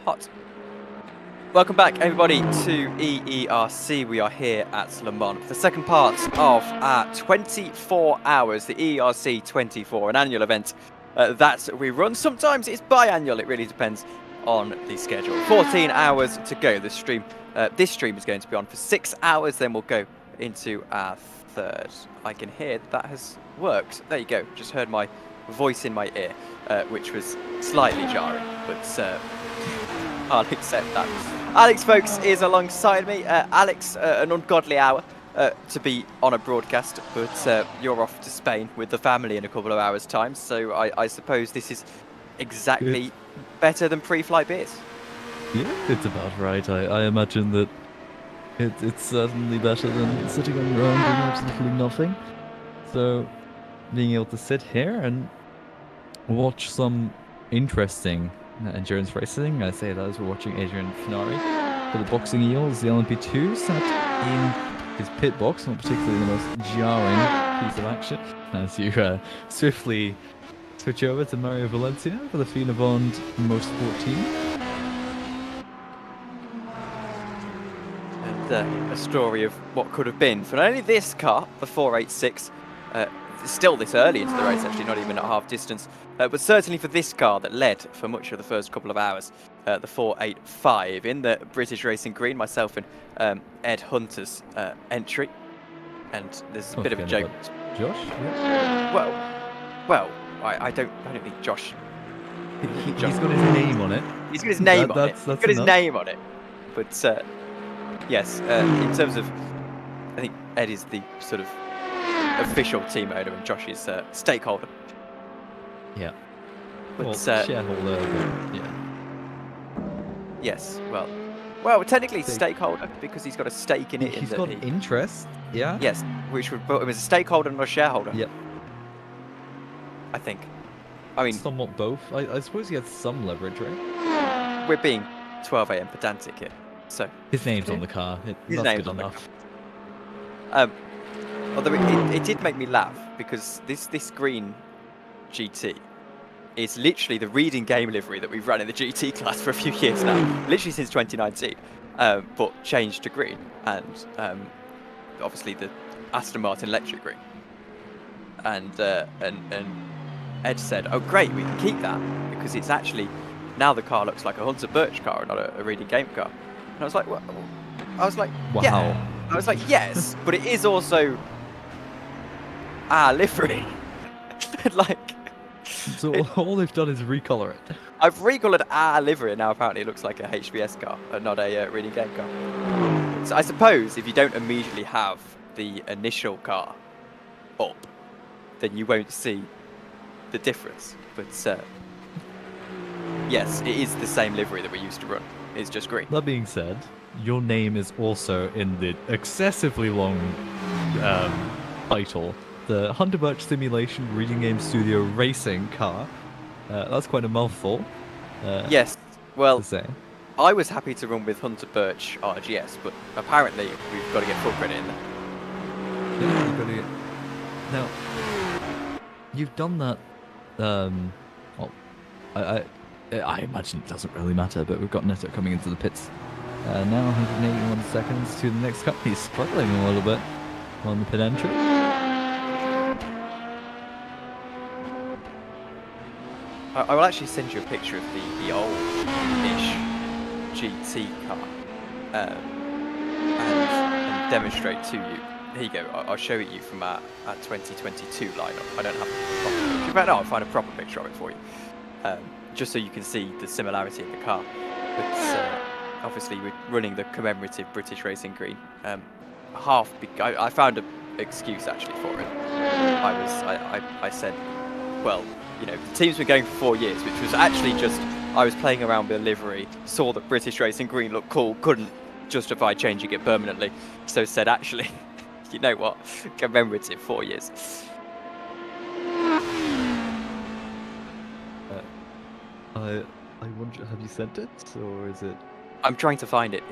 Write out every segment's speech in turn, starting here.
Hot. Welcome back, everybody, to EERC. We are here at Le Mans for the second part of our 24 hours, the EERC 24, an annual event that we run. Sometimes it's biannual, it really depends on the schedule. 14 hours to go. This stream is going to be on for 6 hours, then we'll go into our third. I can hear that has worked. There you go. Just heard my voice in my ear, which was slightly jarring, but I'll accept that. Alex, folks, is alongside me. Alex, an ungodly hour to be on a broadcast, but you're off to Spain with the family in a couple of hours' time, so I suppose this is exactly better than pre-flight beers. Yeah, it's about right. I imagine that it's certainly better than sitting on your own doing absolutely nothing. So, being able to sit here and watch some interesting endurance racing. I say that as we're watching Adrian Finari for the Boxing Eels, the LMP2, sat in his pit box, not particularly the most jarring piece of action, as you swiftly switch over to Mario Valencia for the Fina Bond Motorsport team. And a story of what could have been for not only this car, the 486, still this early into the race, actually, not even at half distance, but certainly for this car that led for much of the first couple of hours, the 485 in the British Racing Green, myself and Ed Hunter's entry. And there's a bit of a joke. Josh? Yeah. Well, I don't think Josh. He's got his name on it. He's got his name on it. He's got his name on it. But yes, in terms of, I think Ed is the sort of official team owner and Josh is stakeholder. Yeah. But, well, shareholder, but yeah. Yes, well, technically stakeholder because he's got a stake in it. He's got interest, yeah. Yes, which would put him as a stakeholder, not a shareholder. Yep. I think. I mean, somewhat both. I suppose he has some leverage, right? We're being 12 AM pedantic here, so. His name's on the car. His name's on enough. Although it did make me laugh because this green GT is literally the reading game livery that we've run in the GT class for a few years now, literally since 2019, but changed to green, and obviously the Aston Martin electric green. And Ed said, "Oh great, we can keep that because it's actually now the car looks like a Hunter Birch car and not a reading game car." And I was like, "What?" I was like, "Wow." Yeah. I was like, "Yes, but it is also our livery." Like. So all they've done is recolor it. I've recolored our livery and now apparently it looks like a HBS car and not a reading game car. So I suppose if you don't immediately have the initial car up, then you won't see the difference. But yes, it is the same livery that we used to run. It's just green. That being said, your name is also in the excessively long title. The Hunter Birch Simulation Reading Game Studio Racing car. That's quite a mouthful. Yes, well, I was happy to run with Hunter Birch RGS, but apparently we've got to get full credit in there. Yeah, you've got to get... Now, you've done that. Well, I imagine it doesn't really matter, but we've got Neto coming into the pits now. 181 seconds to the next car. He's struggling a little bit on the pit entry. I will actually send you a picture of the old-ish GT car and demonstrate to you. Here you go. I'll show it you from our 2022 lineup. I don't have a proper picture. In fact, no, I'll find a proper picture of it for you, just so you can see the similarity in the car. But obviously, we're running the commemorative British Racing Green. I found an excuse actually for it. I said, well, you know, the team's been going for 4 years, which was actually just, I was playing around with a livery, saw that British Racing Green looked cool, couldn't justify changing it permanently, so said, actually, you know what, commemorative 4 years. I wonder, have you sent it, or is it? I'm trying to find it.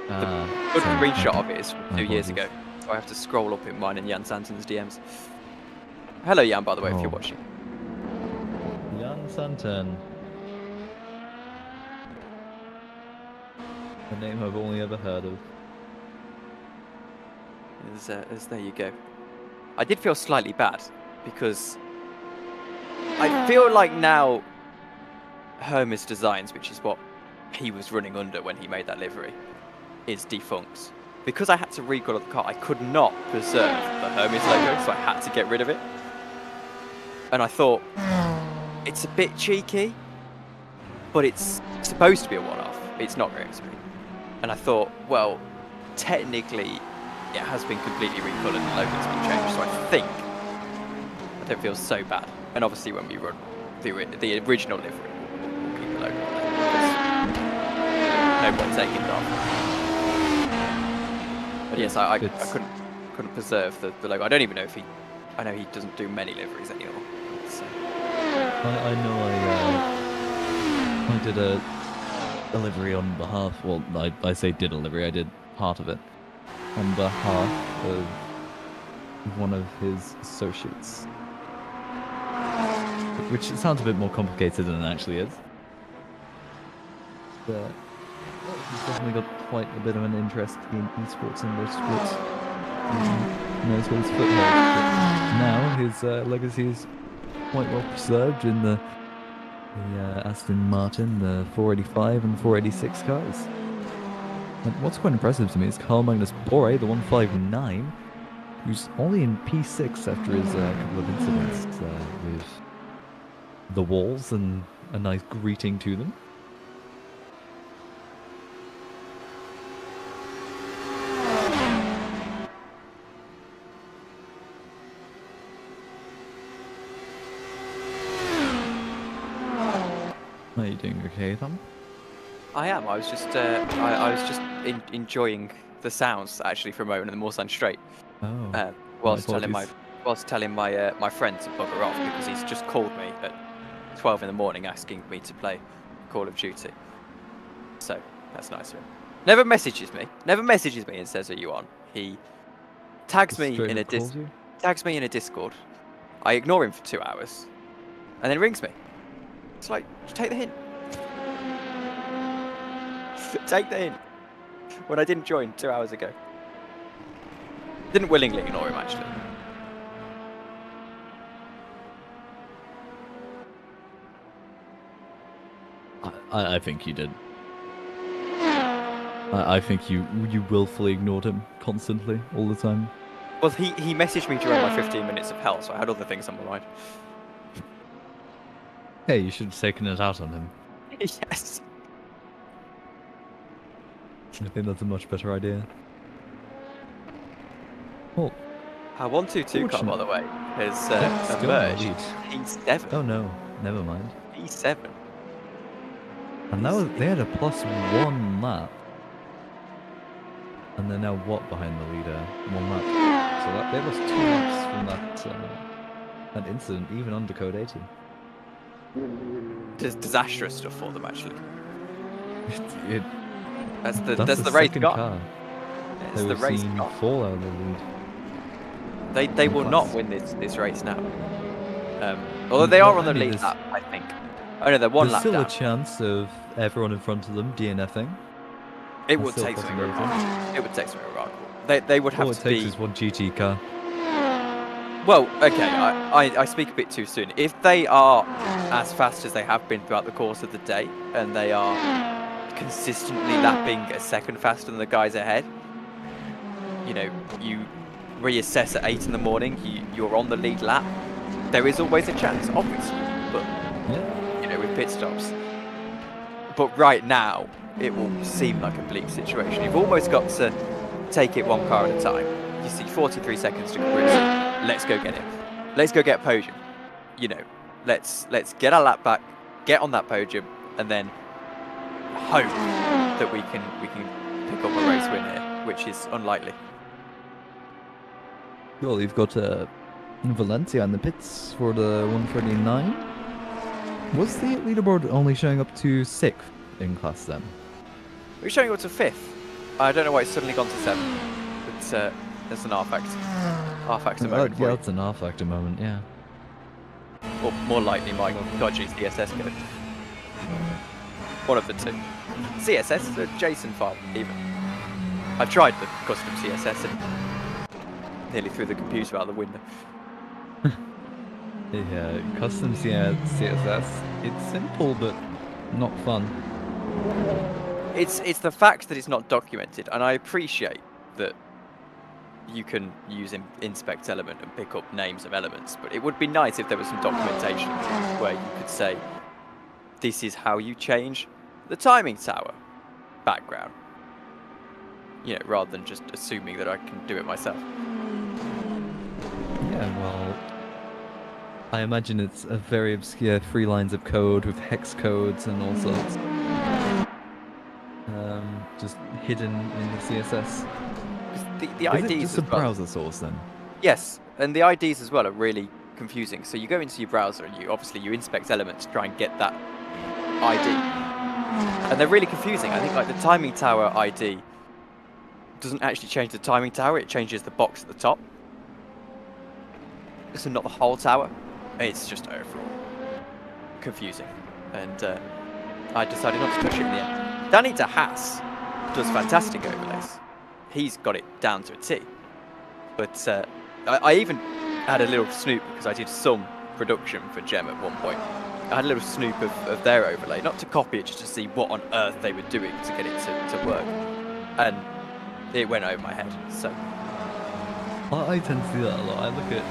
The good screenshot of it is from 2 years ago, so I have to scroll up in mine and Jan Santon's DMs. Hello, Jan, by the way, if you're watching. Jan Santon. A name I've only ever heard of. As there you go. I did feel slightly bad because I feel like now Hermes Designs, which is what he was running under when he made that livery, is defunct. Because I had to recolour the car, I could not preserve the Hermes logo, so I had to get rid of it. And I thought, it's a bit cheeky, but it's supposed to be a one-off. It's not going to be. And I thought, well, technically, it has been completely recoloured and the logo's been changed, so I think I don't feel so bad. And obviously, when we run the original livery, we'll keep the logo on there because no point taking it off. But yes, I couldn't preserve the logo. I don't even know if I know he doesn't do many liveries anymore. So. I know I did a livery on behalf. Well, I say did a livery. I did part of it on behalf of one of his associates, which sounds a bit more complicated than it actually is. But he's definitely got quite a bit of an interest in esports and motorsports. He knows what his foot holds. But now his legacy is quite well preserved in the Aston Martin, the 485 and 486 cars. And what's quite impressive to me is Carl Magnus Bore, the 159, who's only in P6 after his couple of incidents with the walls and a nice greeting to them. Are you doing okay, Tom? I am. I was just enjoying the sounds actually for a moment in the Moorsan Strait. Oh. Whilst telling my friend to bugger off because he's just called me at 12 in the morning asking me to play Call of Duty. So that's nice of him. Never messages me and says, "Are you on?" He tags me in a Discord. I ignore him for 2 hours, and then rings me. It's like, take the hint. Take the hint. When I didn't join 2 hours ago. Didn't willingly ignore him, actually. I think you did. I think you willfully ignored him constantly, all the time. Well, he messaged me during my 15 minutes of hell, so I had other things on my mind. Hey, you should have taken it out on him. Yes. I think that's a much better idea. Well, Our 122 car, by the way, has emerged. P7. Oh no, never mind. P7. And they had a +1 lap. And they're now what behind the leader? 1 lap. So they lost 2 laps from that incident, even under code 80. Just disastrous stuff for them, actually. That's the the race second car. car. It's the race car. Fall out of the lead. They will not win this race now. Although they are on the lead lap, I think. Oh no, they're one lap down. There's still a chance of everyone in front of them DNFing. It would take something remarkable. It would take something remarkable. They would have to be. All it takes is one GT car. Well, okay, I speak a bit too soon. If they are as fast as they have been throughout the course of the day, and they are consistently lapping a second faster than the guys ahead, you know, you reassess at 8 in the morning, you're on the lead lap, there is always a chance, obviously, but, you know, with pit stops. But right now, it will seem like a bleak situation. You've almost got to take it one car at a time. You see 43 seconds to cruise. Let's go get it. Let's go get a podium. You know, let's get our lap back, get on that podium, and then hope that we can pick up a race win here, which is unlikely. Well, you've got Valencia in the pits for the 139. Was the leaderboard only showing up to 6th in class then? We're showing up to 5th. I don't know why it's suddenly gone to 7th. But it's an R factor moment. Yeah, that's an R factor moment, yeah. Or more likely my dodgy CSS code. One of the two. CSS is a JSON file, even. I've tried the custom CSS and nearly threw the computer out the window. Yeah, custom CSS. It's simple, but not fun. It's the fact that it's not documented, and I appreciate that you can use inspect element and pick up names of elements, but it would be nice if there was some documentation where you could say, this is how you change the timing tower background. You know, rather than just assuming that I can do it myself. Yeah, well, I imagine it's a very obscure 3 lines of code with hex codes and all sorts. Just hidden in the CSS. The Is IDs it just a as well. browser source then? Yes, and the IDs as well are really confusing. So you go into your browser and you inspect elements to try and get that ID. And they're really confusing. I think like the timing tower ID doesn't actually change the timing tower, it changes the box at the top. So not the whole tower. It's just overall confusing. And I decided not to touch it in the end. Danny DeHaas does fantastic overlays. He's got it down to a T. But I even had a little snoop because I did some production for Gem at one point. I had a little snoop of their overlay, not to copy it, just to see what on earth they were doing to get it to work. And it went over my head, so. I tend to do that a lot. I look at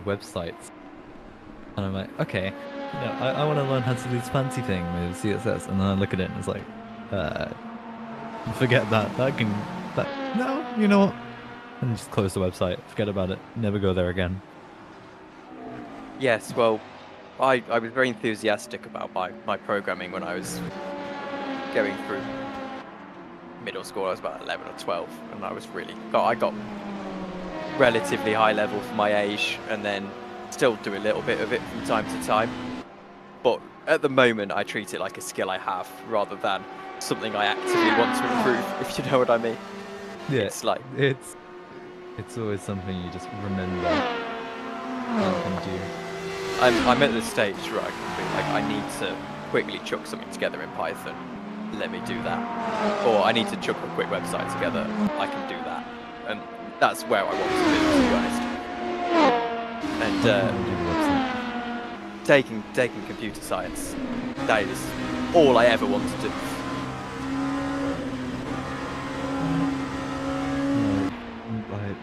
websites and I'm like, okay, I want to learn how to do this fancy thing with CSS, and then I look at it and it's like, forget that. No, you know what? And just close the website, forget about it, never go there again. Yes, well, I was very enthusiastic about my programming when I was going through middle school. I was about 11 or 12, and I got relatively high level for my age, and then still do a little bit of it from time to time. But at the moment, I treat it like a skill I have rather than something I actively want to improve, if you know what I mean. Yeah, it's like it's always something you just remember and can do. I'm at the stage where I can be like, I need to quickly chuck something together in Python. Let me do that. Or I need to chuck a quick website together. I can do that. And that's where I want to be honest. And taking computer science, that is all I ever want to do.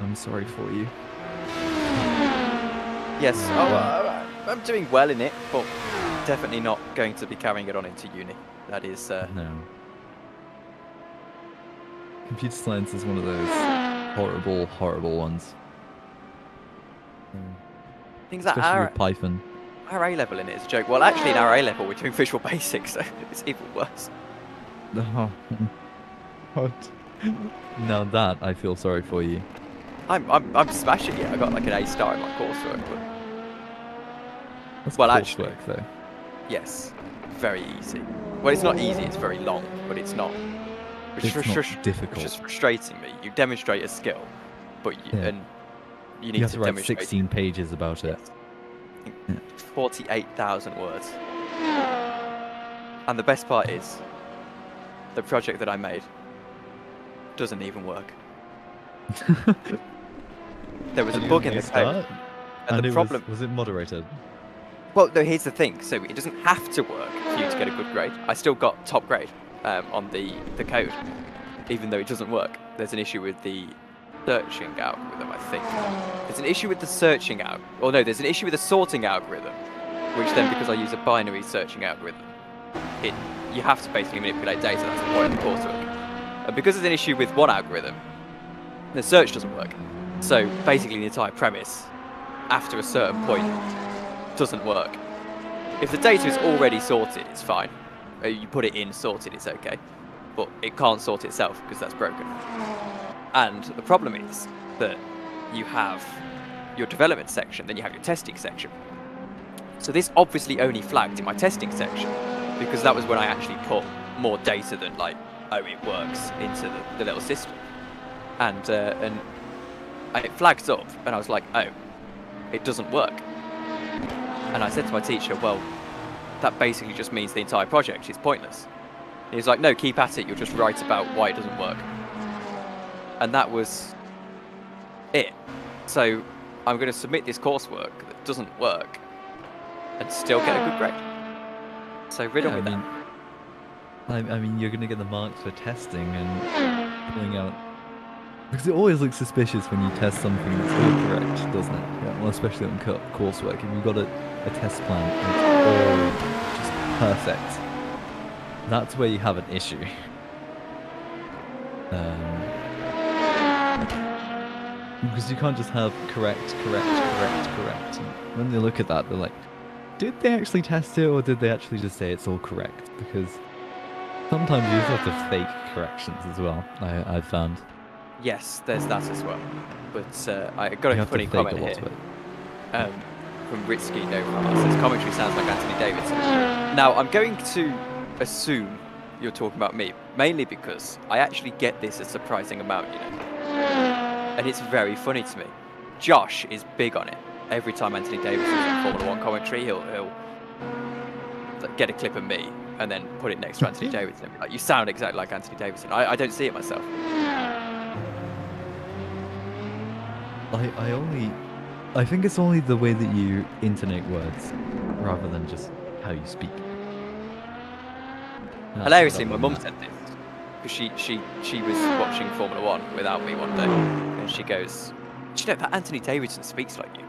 I'm sorry for you. Yes, I'm doing well in it, but definitely not going to be carrying it on into uni. That is... No. Computer science is one of those horrible, horrible ones. Things that especially are... with Python. Our A-level in it is a joke. Well, actually in our A-level we're doing Visual Basic, so it's even worse. Oh. What? Now that I feel sorry for you. I'm smashing it. I got like an A star in my coursework, but That's well, coursework, actually, though. yes, very easy. Well, it's not easy. It's very long, but it's not. It's not difficult. Which is frustrating me. You demonstrate a skill, but and you need you have to to write demonstrate 16 pages about it. Yeah. 48,000 words. And the best part is, the project that I made doesn't even work. There was a bug in the code, and the problem was it moderated? Well, no, here's the thing. So it doesn't have to work for you to get a good grade. I still got top grade on the code, even though it doesn't work. There's an issue with the searching algorithm, I think. There's an issue with the searching there's an issue with the sorting algorithm, which then, because I use a binary searching algorithm, you have to basically manipulate data. That's the point of the coursework. And because there's an issue with one algorithm, the search doesn't work. So basically the entire premise, after a certain point, doesn't work. If the data is already sorted, it's fine. You put it in sorted, it's okay. But it can't sort itself because that's broken. And the problem is that you have your development section, then you have your testing section. So this obviously only flagged in my testing section because that was when I actually put more data than like, oh, it works into the little system. And it flagged up and I was like, oh, it doesn't work. And I said to my teacher, well, that basically just means the entire project is pointless. He's like, no, keep at it, you'll just write about why it doesn't work. And that was it. So I'm going to submit this coursework that doesn't work and still get a good grade. So rid on with that. I mean, you're going to get the marks for testing and filling out. Because it always looks suspicious when you test something that's all correct, doesn't it? Yeah, well, especially on coursework. If you've got a test plan and it's all just perfect, that's where you have an issue. Because you can't just have correct. And when they look at that, they're like, did they actually test it, or did they actually just say it's all correct? Because sometimes you just have to fake corrections as well, I've found. Yes, there's that as well. But I got a funny comment here from Ritsky Novar. Says commentary sounds like Anthony Davidson. Now, I'm going to assume you're talking about me, mainly because I actually get this a surprising amount, you know. And it's very funny to me. Josh is big on it. Every time Anthony Davidson's on Formula 1 commentary, he'll like, get a clip of me and then put it next to Anthony Davidson. Like, you sound exactly like Anthony Davidson. I don't see it myself. I think it's only the way that you intonate words rather than just how you speak. Hilariously, my mum said this because she was watching Formula 1 without me one day, and she goes, "Do you know that Anthony Davidson speaks like you?"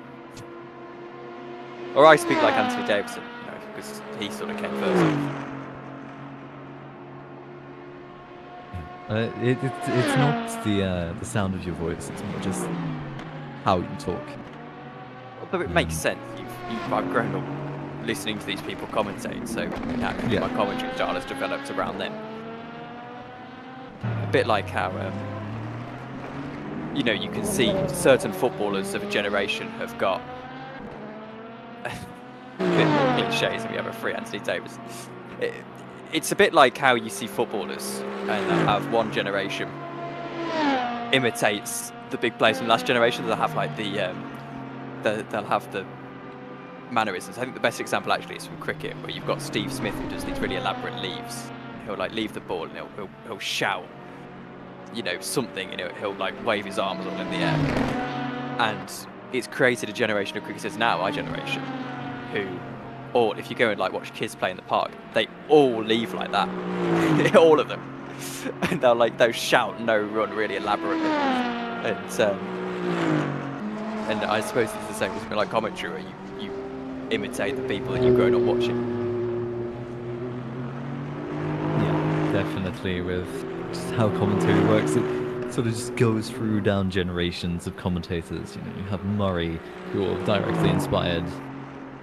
Or I speak like Anthony Davidson, you know, because he sort of came first. It's not the sound of your voice; it's more just how you talk. Although it makes sense. I've grown up listening to these people commentate, so naturally my commentary style has developed around them. A bit like how, you know, you can see certain footballers of a generation have got a bit more cliches than we have a free Anthony Davidson. It's a bit like how you see footballers and have one generation imitates the big players from the last generation. They'll have like they'll have the mannerisms. I think the best example actually is from cricket, where you've got Steve Smith who does these really elaborate leaves. He'll like leave the ball and he'll shout, you know, something, and he'll like wave his arms all in the air. And it's created a generation of cricketers now, our generation, who, or if you go and like watch kids play in the park, they all leave like that, all of them, and they'll shout no run really elaborately, and I suppose it's the same with something like commentary, where you imitate the people that you've grown up watching. Yeah, definitely. With just how commentary works, it sort of just goes through down generations of commentators. You know, you have Murray, who will have directly inspired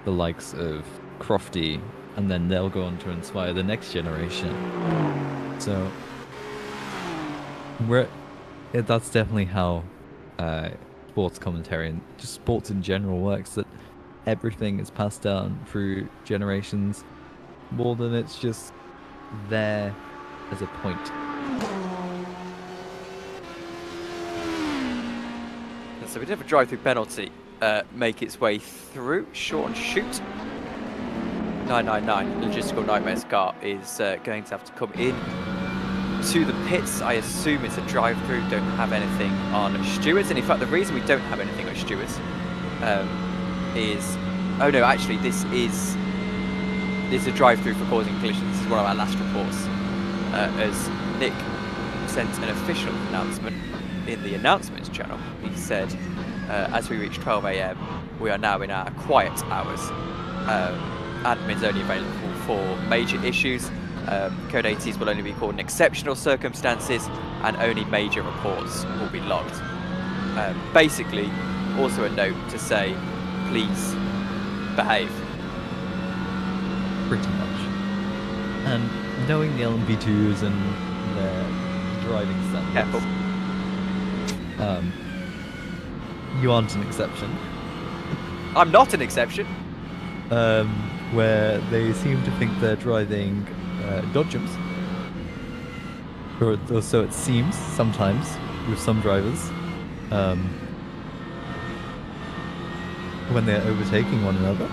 the likes of Crofty, and then they'll go on to inspire the next generation. So that's definitely how sports commentary and just sports in general works, that everything is passed down through generations more than it's just there as a point. So we did have a drive-through penalty make its way through. Sean Shoot 999 logistical nightmares car is going to have to come in to the pits. I assume it's a drive-through. Don't have anything on stewards, and in fact the reason we don't have anything on stewards is, oh no, actually this is a drive-through for causing collisions. This is one of our last reports, as Nick sent an official announcement in the announcements channel. He said, as we reach 12 AM, we are now in our quiet hours. Admin's only available for major issues. Code 80s will only be called in exceptional circumstances, and only major reports will be logged. Basically, also a note to say, please behave. Pretty much. And knowing the LMP2s and their driving standards, you aren't an exception. I'm not an exception. Where they seem to think they're driving dodgems, or so it seems sometimes with some drivers, when they're overtaking one another.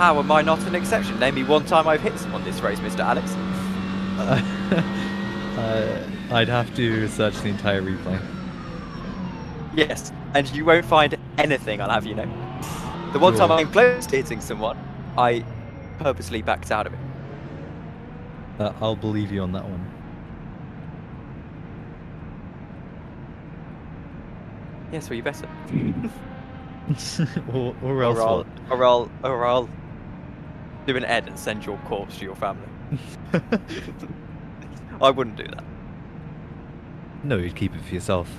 How am I not an exception? Name me one time I've hit someone this race, Mr. Alex. I'd have to search the entire replay. Yes, and you won't find anything, I'll have you know. The one time Sure. I'm close to hitting someone, I purposely backed out of it. I'll believe you on that one. Yes, well, you better. or else what? Or I'll do an ed and send your corpse to your family. I wouldn't do that. No, you'd keep it for yourself.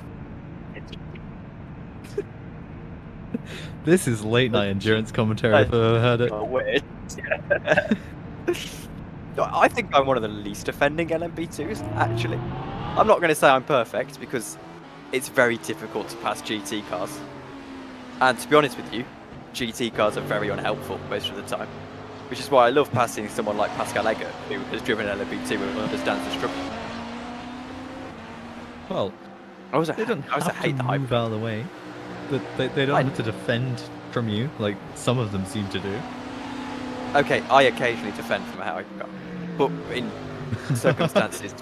This is late night endurance commentary if I've ever heard it. Oh, weird. I think I'm one of the least offending LMP2s, actually. I'm not going to say I'm perfect because it's very difficult to pass GT cars. And to be honest with you, GT cars are very unhelpful most of the time. Which is why I love passing someone like Pascal Egger, who has driven LMP2 and understands the struggle. Well, they don't have to hate the hype. move out of the way. They don't have to defend from you, like some of them seem to do. Okay, I occasionally defend from a hypercar, but in circumstances.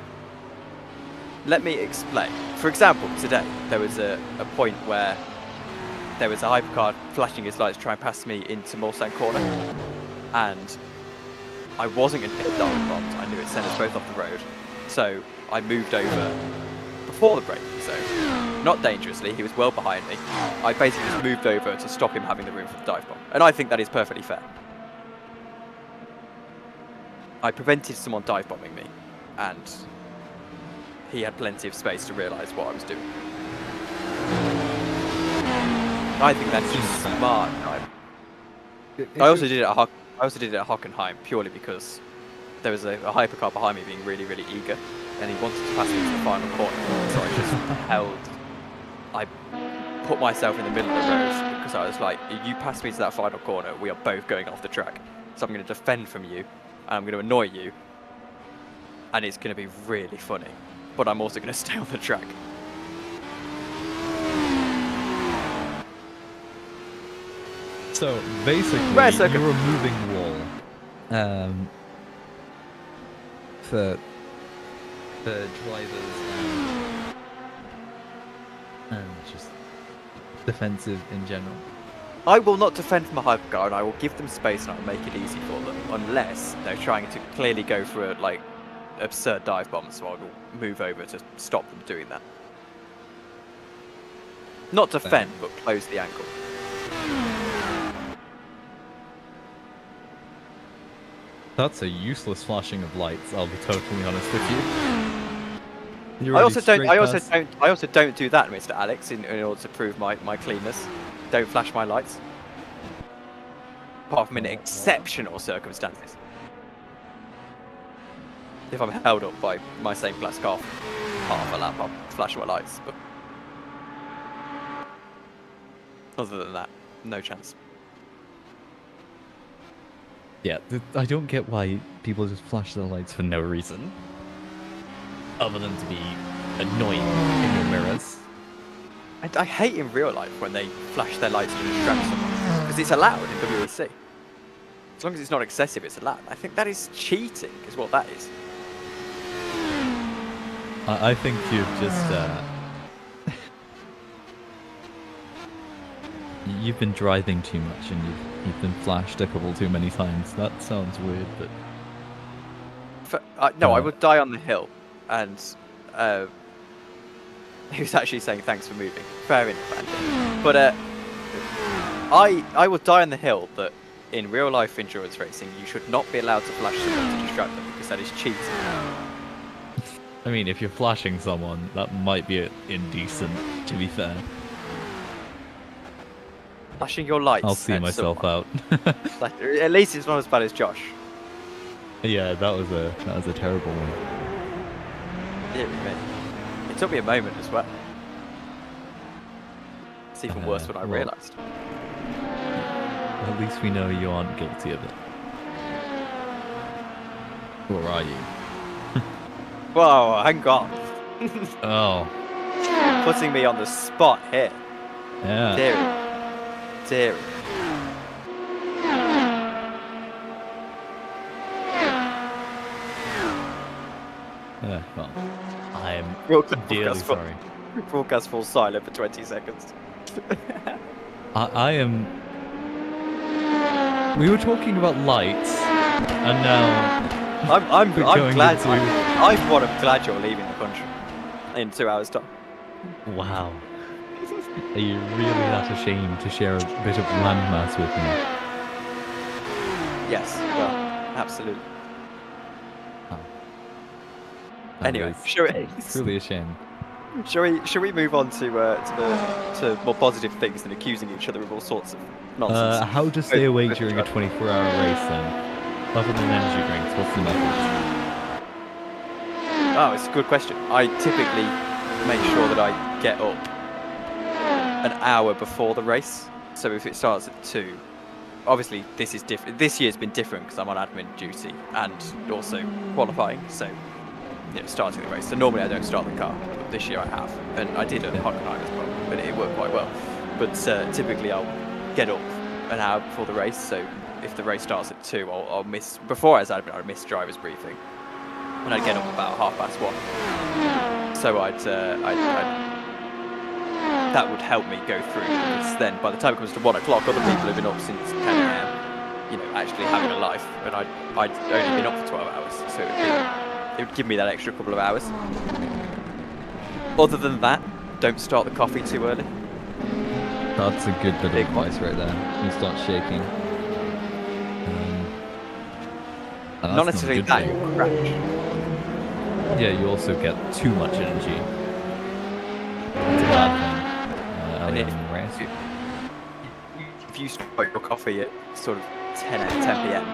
Let me explain. For example, today there was a point where there was a hypercar flashing his lights trying to pass me into Mulsanne corner, and I wasn't going to hit dive bombs. I knew it sent us both off the road, so I moved over before the break. So not dangerously, he was well behind me. I basically just moved over to stop him having the room for the dive bomb, and I think that is perfectly fair. I prevented someone dive bombing me, and he had plenty of space to realise what I was doing. I think that's just smart. I also did it at Hockenheim purely because there was a hypercar behind me being really, really eager, and he wanted to pass me into the final corner. So I just I put myself in the middle of the road because I was like, if you pass me to that final corner, we are both going off the track. So I'm going to defend from you, and I'm going to annoy you, and it's going to be really funny. But I'm also going to stay on the track. So basically, you're a moving wall for drivers and just defensive in general. I will not defend from a hypercar, and I will give them space and I will make it easy for them, unless they're trying to clearly go for a, absurd dive bombs, so I will move over to stop them doing that. Not defend, but close the angle. That's a useless flashing of lights, I'll be totally honest with you. I also don't do that, Mr. Alex, in order to prove my cleanness. Don't flash my lights. Apart from in exceptional circumstances. If I'm held up by my same class car for half a lap, I'll flash my lights, but other than that, no chance. Yeah, I don't get why people just flash their lights for no reason. Other than to be annoying in your mirrors. I hate in real life when they flash their lights to distract someone, because it's allowed in WEC. As long as it's not excessive, it's allowed. I think that is cheating, is what that is. I think you've just you've been driving too much and you've been flashed a couple too many times. That sounds weird, but no, I would die on the hill, and he was actually saying thanks for moving. Fair enough, Andy. But I would die on the hill that in real life endurance racing you should not be allowed to flash someone to distract them, because that is cheating. I mean, if you're flashing someone, that might be indecent, to be fair. Flashing your lights. I'll see myself out. At least it's not as bad as Josh. Yeah, that was a terrible one. It took me a moment as well. It's even worse when I realised. At least we know you aren't guilty of it. Or are you? Whoa, hang on. Oh. Putting me on the spot here. Yeah. Deary. Well, I am Broadcast dearly full- sorry. Broadcast full silent for 20 seconds. I am. We were talking about lights, and now I'm going glad. into- I'm glad you're leaving the country in 2 hours' time. wow. Are you really that ashamed to share a bit of landmass with me? Yes, well, absolutely. Oh. Anyway, That shall is truly a shame. we move on to more positive things than accusing each other of all sorts of nonsense? How to stay awake during a 24-hour race then? Other than energy drinks, what's the method? Oh, it's a good question. I typically make sure that I get up an hour before the race. So if it starts at 2, obviously this is different. This year's been different because I'm on admin duty and also qualifying. So starting the race. So normally I don't start the car, but this year I have, and I did at Hockenheim as well, and it worked quite well. But typically I'll get up an hour before the race. So if the race starts at 2, I'll miss. Before I was admin, I'd miss driver's briefing, and I'd get up about 1:30. So I'd that would help me go through, because then by the time it comes to 1 o'clock, other people have been up since 10 a.m. Actually having a life, and I'd only been up for 12 hours, so it would give me that extra couple of hours. Other than that, don't start the coffee too early. That's a good bit of advice right there. You start shaking. Not necessarily that, you'll crash. Yeah, you also get too much energy. That's a bad thing. If you start your coffee at sort of 10 p.m.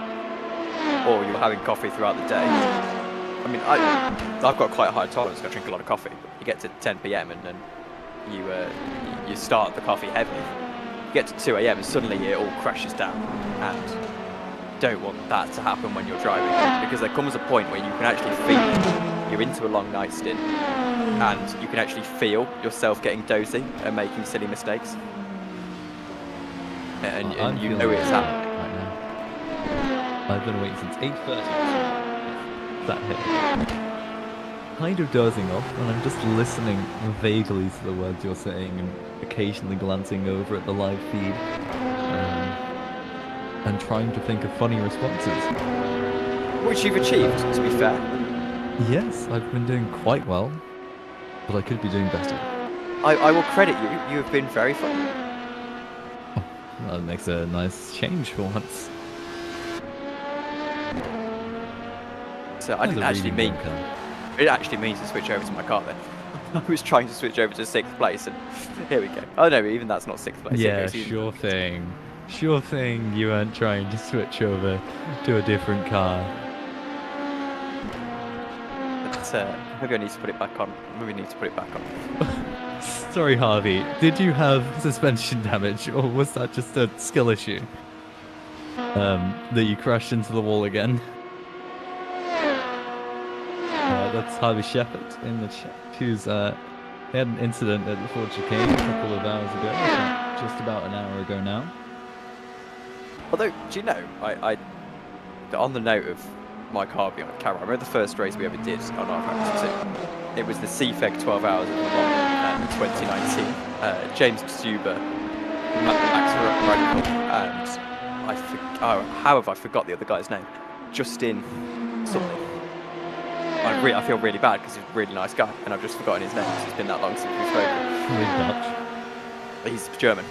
or you're having coffee throughout the day, I mean, I've got quite a high tolerance. I drink a lot of coffee. You get to 10 p.m. and then you start the coffee heavy. You get to 2 a.m. and suddenly it all crashes down. And don't want that to happen when you're driving, because there comes a point where you can actually feel you're into a long night stint, and you can actually feel yourself getting dozy and making silly mistakes. And you know it's happening. Right now. I've been awake since 8:30. That hit. Kind of dozing off, and I'm just listening vaguely to the words you're saying and occasionally glancing over at the live feed. And trying to think of funny responses. Which you've achieved, to be fair. Yes, I've been doing quite well, but I could be doing better. I will credit you. You have been very funny. Oh, that makes a nice change for once. So I didn't actually mean. It actually means to switch over to my car then. I was trying to switch over to 6th place, and here we go. Oh no, even that's not 6th place. Yeah, sure thing. Sure thing you weren't trying to switch over to a different car. But maybe I need to put it back on. Maybe we need to put it back on. Sorry, Harvey. Did you have suspension damage, or was that just a skill issue? That you crashed into the wall again? That's Harvey Shepherd in the chat, who's had an incident at the Ford Chicane a couple of hours ago, just about an hour ago now. Although, do you know, I on the note of my car being on camera, I remember the first race we ever did on our practice 2. It was the CFEG 12 Hours of Le Mans in 2019. James Stuber, Max Radical, and how have I forgot the other guy's name? Justin something. I feel really bad because he's a really nice guy, and I've just forgotten his name because it's been that long since we've spoken. Dutch. He's German.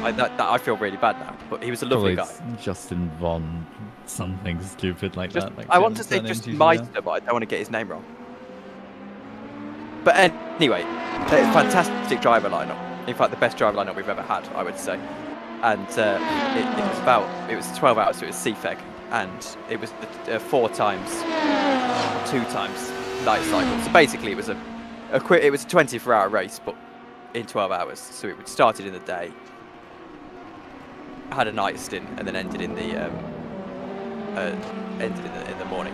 I feel really bad now, but he was a lovely guy. Justin Von something stupid like that. Like I want to say just Meister, but I don't want to get his name wrong. But anyway, it's a fantastic driver lineup. In fact, the best driver lineup we've ever had, I would say. And it was 12 hours, so it was CFEG, and it was 4 times, 2 times night cycle. So basically, it was a 24-hour race, but in 12 hours. So it started in the day, had a night stint, and then ended in the morning,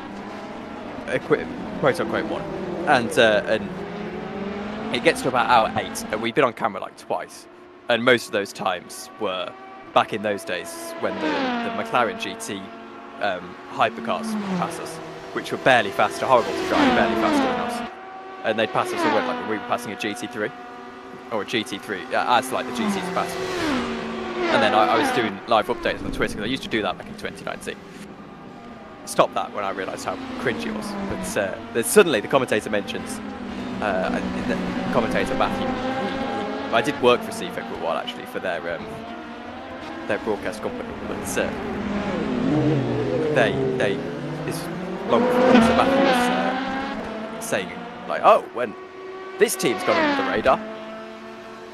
quote unquote morning. And it gets to about hour 8, and we've been on camera like twice, and most of those times were back in those days when the McLaren GT hypercars pass us. which were barely faster, horrible to drive, barely faster than us. And they'd pass us, so like we were passing a GT3 or a GT3 as like the GT's passed. And then I was doing live updates on Twitter because I used to do that back in 2019. Stopped that when I realised how cringy it was. But then suddenly the commentator mentions, the commentator Matthew. I did work for CFEC for a while actually for their broadcast company, but this long so Matthew was saying like, oh, when this team's gone under the radar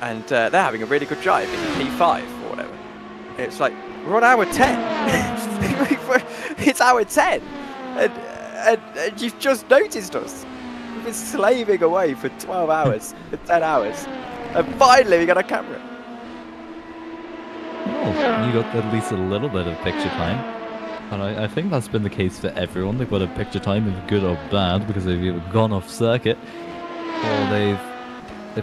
and they're having a really good drive in P5 or whatever. It's like we're on hour 10. It's hour 10, and you've just noticed us. We've been slaving away for 12 hours, for 10 hours, and finally we got a camera. Well, you got at least a little bit of picture time, and I think that's been the case for everyone. They've got a picture time, if good or bad, because they've either gone off circuit or they've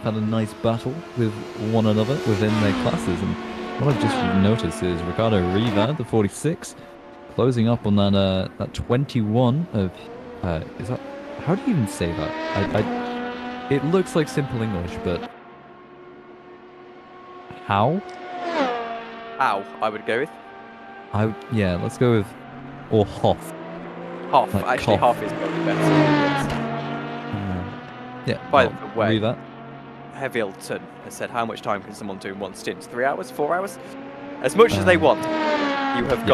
had a nice battle with one another within their classes. And what I've just noticed is Ricardo Riva, the 46, closing up on that 21 of is that, how do you even say that? It looks like simple English, but how? How I would go with? Yeah, let's go with or Hoff. Hoff, like actually Hoff. Hoff is probably better. Yes. Yeah. By well, the way, read that. Hevilton has said, how much time can someone do in one stint? 3 hours? 4 hours? As much as they want. You have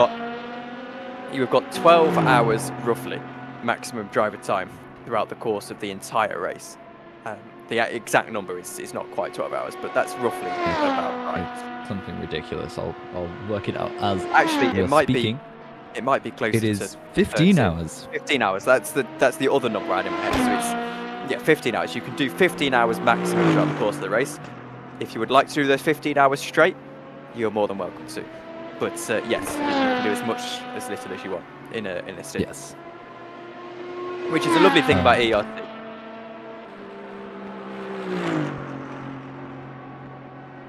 got 12 hours roughly maximum driver time throughout the course of the entire race. The exact number is not quite 12 hours, but that's roughly about right. It's something ridiculous. I'll work it out as actually it might be. It might be closer to. It is 15 hours. 15 hours. That's the other number I had in my head. So it's 15 hours. You can do 15 hours maximum throughout the course of the race. If you would like to do those 15 hours straight, you're more than welcome to. But yes, you can do as much as little as you want in a stint. Yes. Which is a lovely thing about EERC.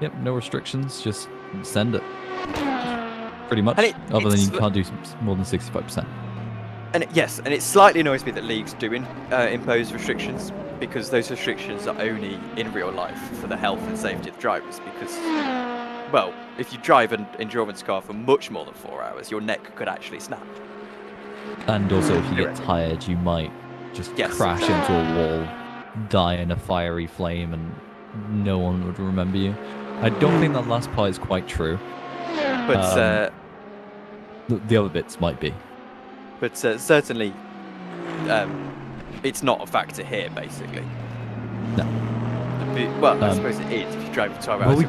Yep, no restrictions, just send it. Pretty much, other than you can't do more than 65%. And it slightly annoys me that leagues do impose restrictions, because those restrictions are only in real life for the health and safety of drivers. Because, well, if you drive an endurance car for much more than 4 hours, your neck could actually snap. And also, if you get tired, you might just crash into a wall, die in a fiery flame, and no one would remember you. I don't think that last part is quite true. But the other bits might be. But certainly, it's not a factor here, basically. No. Well, I suppose it is if you drive for 12 hours. Well,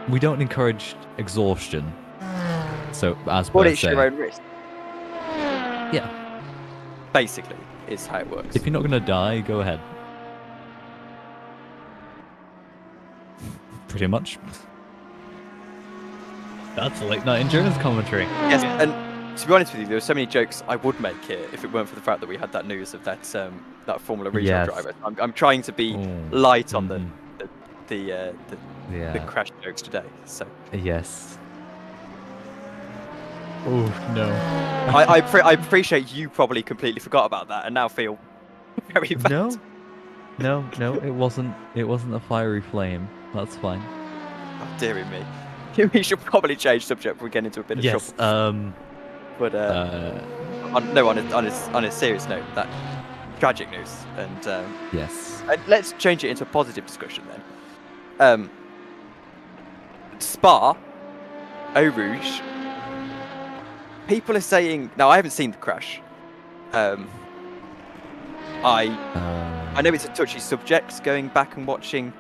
we don't encourage exhaustion. So, as per But it's se, your own risk. yeah. Basically, is how it works. If you're not going to die, go ahead. Pretty much. That's a late night endurance commentary. Yes, and to be honest with you, there were so many jokes I would make here if it weren't for the fact that we had that news of that Formula regional driver. I'm trying to be light on the crash jokes today. So yes. Oh no. I appreciate you probably completely forgot about that and now feel very bad. No, it wasn't a fiery flame. That's fine. Oh, dearie me. We should probably change subject before we get into a bit of trouble. But on a serious note, that tragic news, and yes. And let's change it into a positive discussion then. Spa, Eau Rouge. People are saying now. I haven't seen the crash. I know it's a touchy subject, going back and watching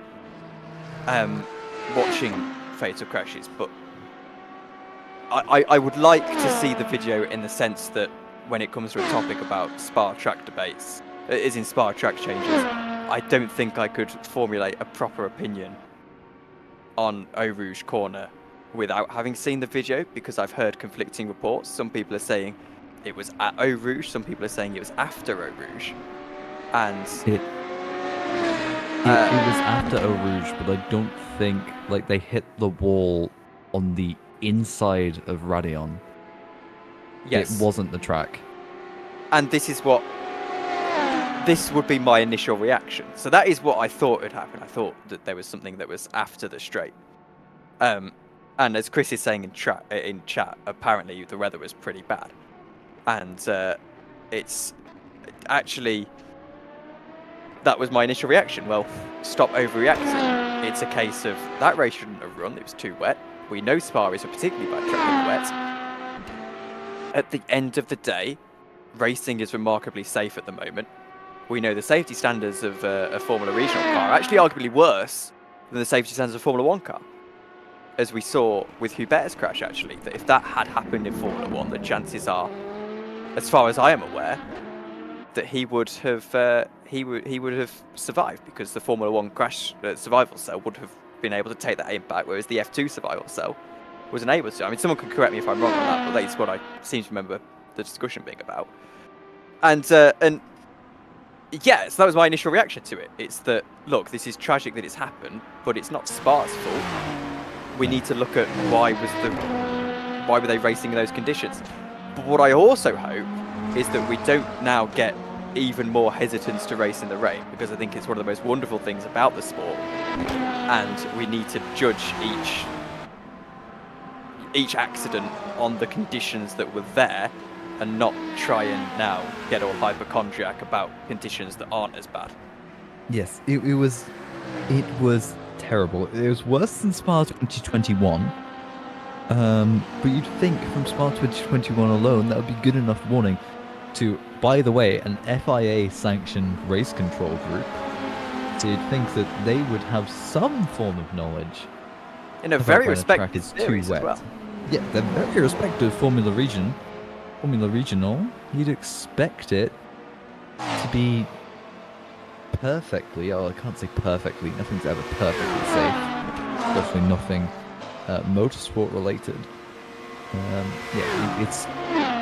fatal crashes, but I would like to see the video in the sense that when it comes to a topic about Spa track debates, as in Spa track changes, I don't think I could formulate a proper opinion on Eau Rouge Corner without having seen the video, because I've heard conflicting reports. Some people are saying it was at Eau Rouge, some people are saying it was after Eau Rouge, and it was after Eau Rouge, but I don't think they hit the wall on the inside of Radion. Yes. It wasn't the track. And this would be my initial reaction. So that is what I thought would happen. I thought that there was something that was after the straight. And as Chris is saying in chat, apparently the weather was pretty bad. And it's actually, that was my initial reaction. Well, stop overreacting. It's a case of that race shouldn't have run. It was too wet. We know Spa is a particularly bad track in the wet. At the end of the day, racing is remarkably safe at the moment. We know the safety standards of a Formula Regional car are actually arguably worse than the safety standards of a Formula 1 car. As we saw with Hubert's crash, actually, that if that had happened in Formula 1, the chances are, as far as I am aware, that he would have survived, because the Formula 1 crash survival cell would have been able to take that impact, whereas the F2 survival cell was unable to. I mean, someone can correct me if I'm wrong on that, but that's what I seem to remember the discussion being about. And yeah, so that was my initial reaction to it. It's that, look, this is tragic that it's happened, but it's not Spar's fault. We need to look at why were they racing in those conditions. But what I also hope is that we don't now get even more hesitance to race in the rain, because I think it's one of the most wonderful things about the sport, and we need to judge each accident on the conditions that were there, and not try and now get all hypochondriac about conditions that aren't as bad. Yes, it was terrible. It was worse than Spa 2021. But you'd think from Spa 2021 alone, that would be good enough warning to, by the way, an FIA-sanctioned race control group. So you'd think that they would have some form of knowledge. In a very respected series as well. Yeah, they're very respected Formula Regional. You'd expect it to be perfectly, I can't say perfectly, nothing's ever perfectly safe, especially nothing motorsport related. Yeah,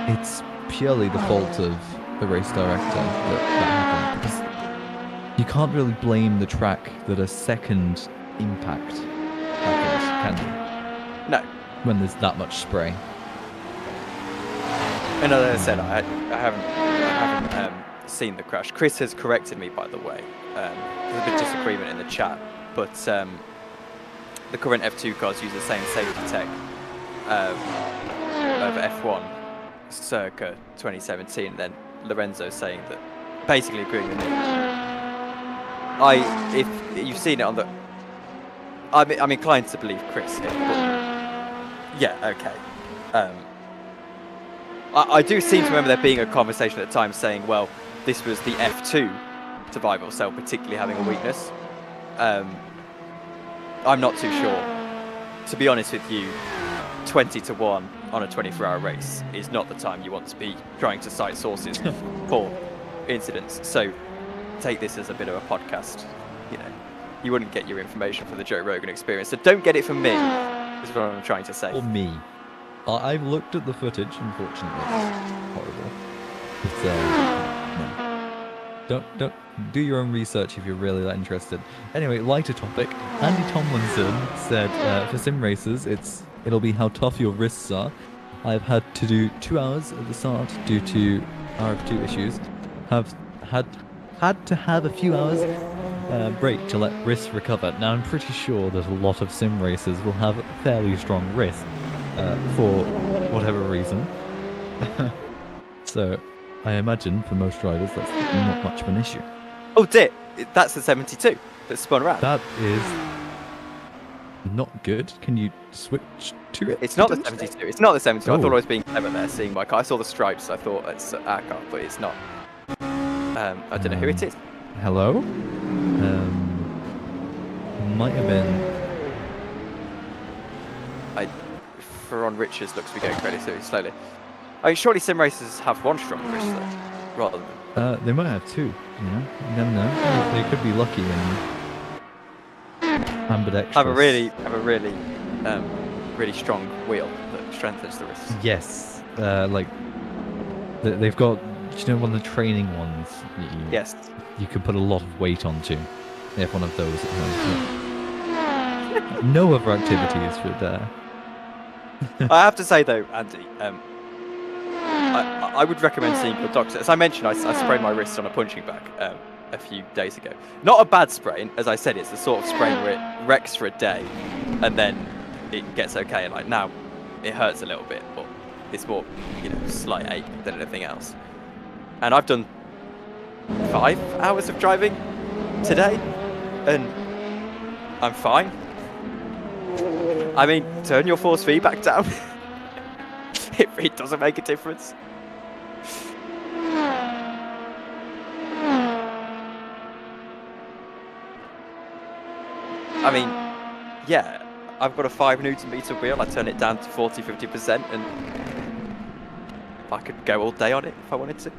it's purely the fault of the race director that happened, because you can't really blame the track that a second impact happens, can you? No. When there's that much spray. And as I said, I haven't seen the crash. Chris has corrected me, by the way. There's a bit of disagreement in the chat, but the current F2 cars use the same safety tech over F1 circa 2017. Then Lorenzo saying that, basically agreeing with me. If you've seen it on the, I'm inclined to believe Chris here. But yeah, okay. I do seem to remember there being a conversation at the time saying, well, this was the F2 survival cell particularly having a weakness. I'm not too sure. To be honest with you, 20-1 on a 24-hour race is not the time you want to be trying to cite sources for incidents. So take this as a bit of a podcast. You know, you wouldn't get your information from the Joe Rogan Experience, so don't get it from me, is what I'm trying to say. Or me. I've looked at the footage, unfortunately. It's horrible. But, no. Don't do your own research if you're really that interested. Anyway, lighter topic. Andy Tomlinson said for sim races, it'll be how tough your wrists are. I've had to do 2 hours at the start due to RF2 issues. Have had to have a few hours break to let wrists recover. Now I'm pretty sure that a lot of sim racers will have fairly strong wrists. For whatever reason. So, I imagine for most drivers that's not much of an issue. Oh dear, that's the 72 that spun around. That is not good. Can you switch to it? It's not the 72. It's not the 72. Oh. I thought I was being clever there, seeing my car. I saw the stripes. I thought it's our car, but it's not. I don't know who it is. Hello? Might have been. Ron Richards looks to be going fairly slowly. I mean, surely sim racers have one strong wrist though, rather than. They might have two. You know, you never know. They could be lucky and ambidextrous. Have a really strong wheel that strengthens the wrist. Yes, like they've got. You know, one of the training ones. Yes. You can put a lot of weight onto. They have one of those at home. No other activities would. I have to say though, Andy, I would recommend seeing your doctor. As I mentioned, I sprained my wrist on a punching bag a few days ago. Not a bad sprain, as I said. It's the sort of sprain where it wrecks for a day, and then it gets okay. And like now, it hurts a little bit, but it's more, slight ache than anything else. And I've done 5 hours of driving today, and I'm fine. I mean, turn your force feedback down. It really doesn't make a difference. I mean, yeah, I've got a 5 Newton meter wheel. I turn it down to 40-50%, and I could go all day on it if I wanted to.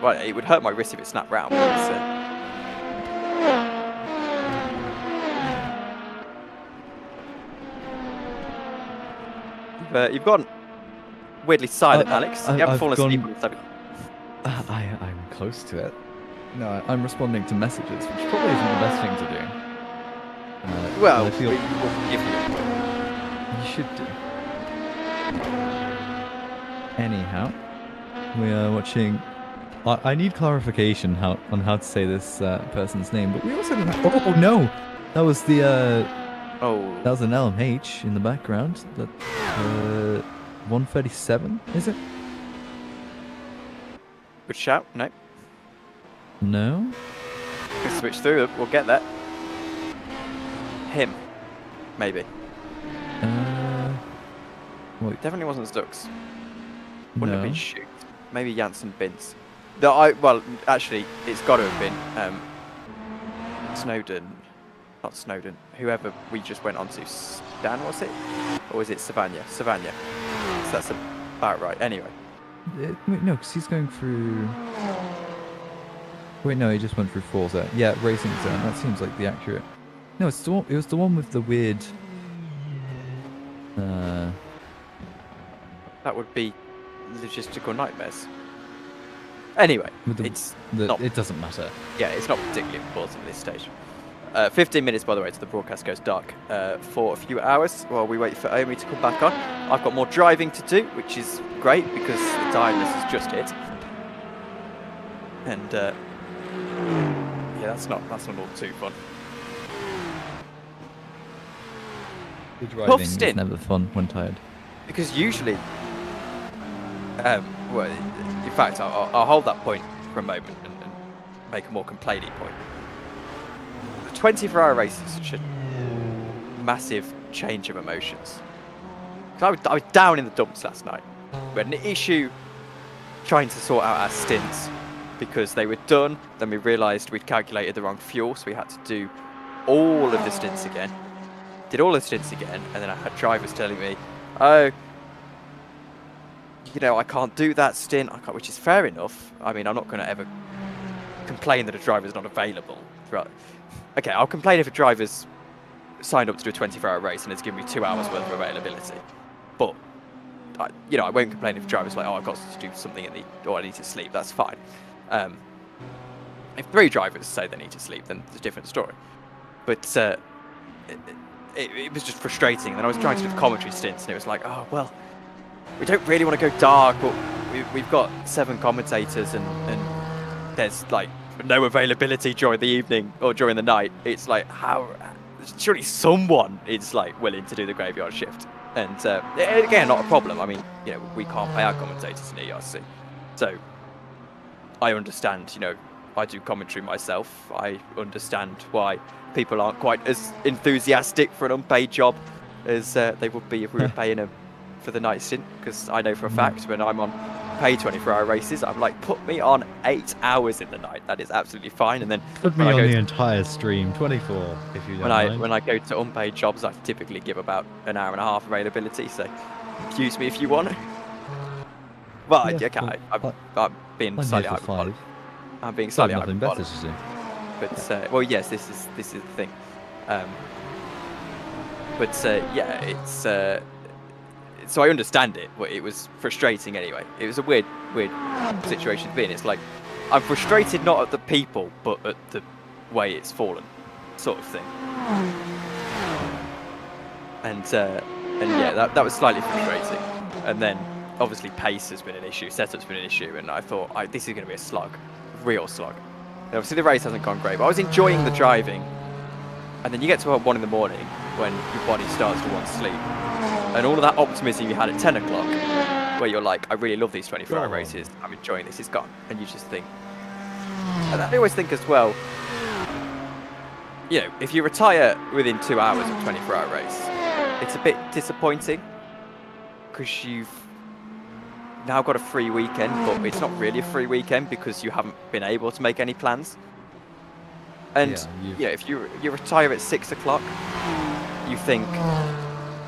Well, it would hurt my wrist if it snapped round. You've gone weirdly silent, Alex. You haven't fallen asleep on the subject. I'm close to it. No, I'm responding to messages, which probably isn't the best thing to do. Well, I feel we will give you. you should do. Anyhow, we are watching. I need clarification on how to say this person's name, but we also don't have. Oh no, that was the. That was an LMH in the background. That 137, is it? Good shout. No. No. We'll switch through. We'll get that. Him, maybe. Wait. Definitely wasn't Stux. Wouldn't No. have been Shoot. Maybe Janssen Bins. Well, actually, it's got to have been Snowden. Not Snowden. Whoever we just went on to. Stan, was it? Or was it Savannah? Savannah. So that's about right. Anyway. Wait, no, because he's going through. Wait, no, he just went through Forza. Yeah, Racing Zone. That seems like the accurate. No, it's the one. It was the one with the weird. That would be logistical nightmares. Anyway, it doesn't matter. Yeah, it's not particularly important at this stage. 15 minutes, by the way, till the broadcast goes dark for a few hours while we wait for Omi to come back on. I've got more driving to do, which is great because the tiredness has just hit. And yeah, that's not all too fun. The driving is never fun when tired. Because usually, well, in fact, I'll hold that point for a moment and make a more complaining point. The 24-hour race is such a massive change of emotions. I was down in the dumps last night. We had an issue trying to sort out our stints because they were done. Then we realised we'd calculated the wrong fuel, so we had to do all of the stints again. Did all the stints again, and then I had drivers telling me, oh, I can't do that stint, which is fair enough. I mean, I'm not going to ever complain that a driver's not available. Right. Okay, I'll complain if a driver's signed up to do a 24-hour race and it's given me 2 hours worth of availability. But, I won't complain if a driver's like, oh, I've got to do something or I need to sleep. That's fine. If 3 drivers say they need to sleep, then it's a different story. But it was just frustrating. And then I was trying to do the commentary stints, and it was like, oh, well, we don't really want to go dark, but we've got 7 commentators, and there's like no availability during the evening or during the night. It's like, how? Surely someone is like willing to do the graveyard shift. And again, not a problem. I mean, we can't pay our commentators in EERC, so I understand. I do commentary myself. I understand why people aren't quite as enthusiastic for an unpaid job as they would be if we were paying them for the night stint. Because I know for a fact when I'm on paid 24-hour races, I'm like, put me on 8 hours in the night. That is absolutely fine. And then put me on the entire stream, 24, if you don't mind. When I go to unpaid jobs, I typically give about an hour and a half availability. So use me if you want. But yeah, okay, I'm being slightly hyperbolic. I'm being slightly hyperbolic. Better to do. But well, yes, this is the thing. But yeah, it's so I understand it, but it was frustrating anyway. It was a weird situation to be in. It's like I'm frustrated not at the people, but at the way it's fallen, sort of thing. And yeah, that was slightly frustrating. And then obviously pace has been an issue, setup's been an issue, and I thought this is going to be a slog, real slog. And obviously the race hasn't gone great, but I was enjoying the driving. And then you get to 1 in the morning when your body starts to want sleep, and all of that optimism you had at 10 o'clock, where you're like, I really love these 24-hour races, I'm enjoying this, is gone. And you just think, and I always think as well, you know, if you retire within 2 hours of a 24-hour race, it's a bit disappointing because you've now got a free weekend, but it's not really a free weekend because you haven't been able to make any plans. And yeah, if you retire at 6 o'clock, you think,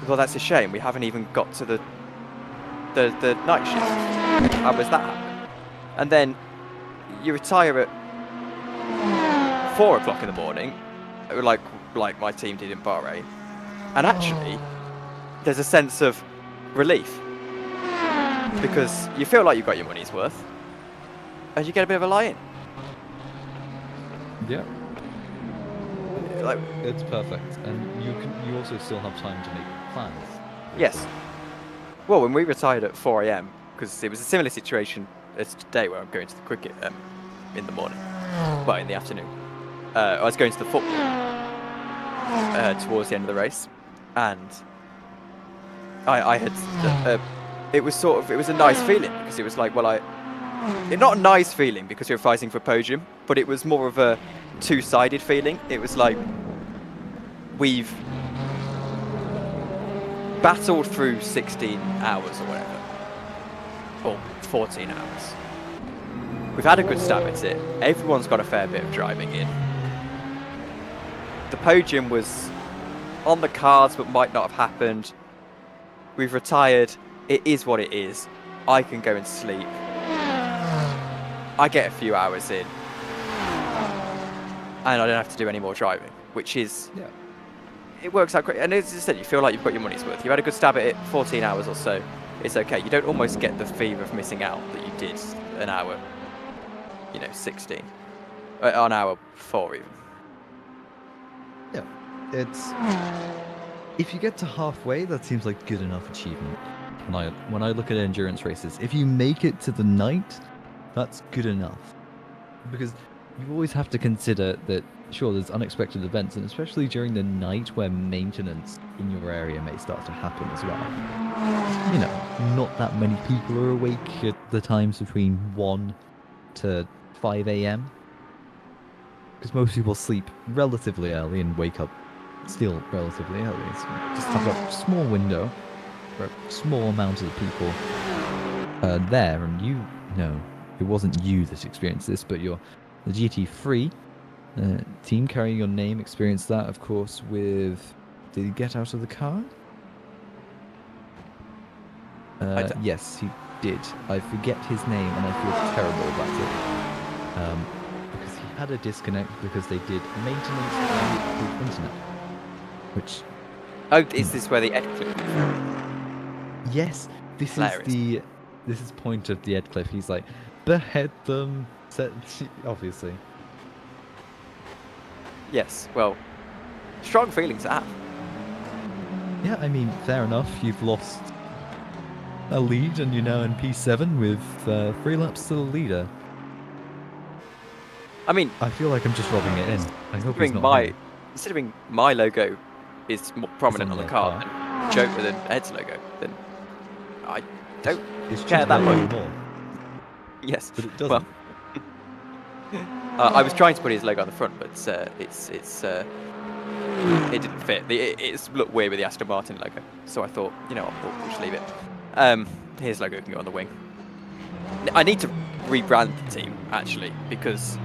well, that's a shame. We haven't even got to the night shift. How was that happen? And then you retire at 4 o'clock in the morning, like my team did in Bahrain, and actually, there's a sense of relief because you feel like you got your money's worth, and you get a bit of a lie-in. Yeah. Like, it's perfect, and you also still have time to make plans. Yes. Well, when we retired at 4 a.m, because it was a similar situation as today, where I'm going to the cricket in the morning, well, in the afternoon. I was going to the football towards the end of the race, and I had it was a nice feeling because it was like, well, not a nice feeling because you're fighting for podium, but it was more of a two-sided feeling. It was like we've battled through 16 hours or whatever, or 14 hours. We've had a good stab at it. Everyone's got a fair bit of driving in. The podium was on the cards but might not have happened. We've retired. It is what it is. I can go and sleep. I get a few hours in, and I don't have to do any more driving, which is, it works out great. And as I said, you feel like you've got your money's worth. You had a good stab at it, 14 hours or so. It's okay. You don't almost get the fear of missing out that you did an hour, 16, an hour before even. Yeah, it's, if you get to halfway, that seems like good enough achievement. When I look at endurance races, if you make it to the night, that's good enough. Because you always have to consider that, sure, there's unexpected events, and especially during the night where maintenance in your area may start to happen as well. Not that many people are awake at the times between 1 to 5 a.m. Because most people sleep relatively early and wake up still relatively early. So just have a small window for a small amount of people there, and it wasn't you that experienced this, but the GT3 team carrying your name experienced that, of course, with... Did he get out of the car? Yes, he did. I forget his name, and I feel terrible about it. Because he had a disconnect because they did maintenance and the internet. Which... Oh, is this where the Ed clip comes from? Yes, this is point of the Ed clip. He's like, behead them, obviously. Yes, well, strong feelings to have. Yeah, I mean, fair enough. You've lost a lead, and you're now in P7 with 3 laps to the leader. I mean, I feel like I'm just rubbing it in. I hope it's not considering my logo is more prominent on the car than Joke with an Ed's logo, then I don't care that much. More. Yes, but it doesn't. Well, I was trying to put his logo on the front, but it didn't fit. It's looked weird with the Aston Martin logo, so I thought, we'll just leave it. His logo can go on the wing. I need to rebrand the team actually, because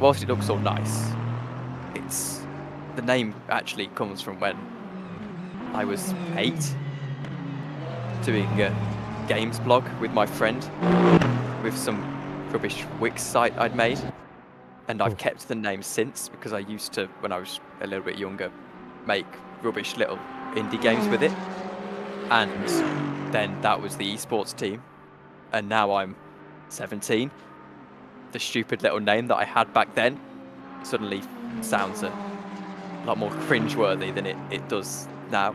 whilst it looks all nice, the name actually comes from when I was 8, doing a games blog with my friend with some rubbish Wix site I'd made, and I've kept the name since because I used to, when I was a little bit younger, make rubbish little indie games with it, and then that was the esports team, and now I'm 17. The stupid little name that I had back then suddenly sounds a lot more cringeworthy than it does now.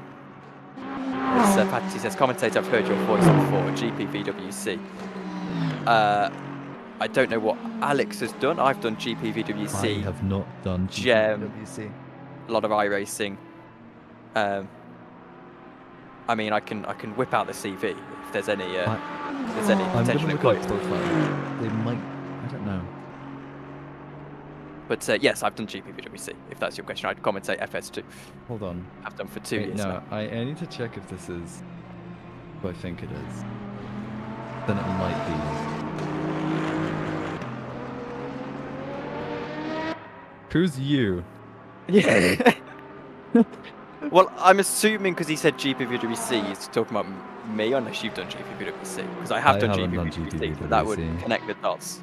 Patty says, commentator, I've heard your voice before, GPVWC. I don't know what Alex has done. I've done GPVWC. I have not done Gem. GPWC. A lot of iRacing. I mean, I can whip out the CV if there's any I'm potential gonna look employees. at profile. They might. I don't know. But yes, I've done GPVWC. If that's your question, I'd commentate FS2. Hold on. I've done for 2 Wait, years no, now. I need to check if this is who I think it is. Then it might be. Who's you? Yeah. Well, I'm assuming because he said GPVWC, he's talking about me, unless you've done GPVWC. Because I have done haven't done GPVWC, so that would GPVWC. connect the dots.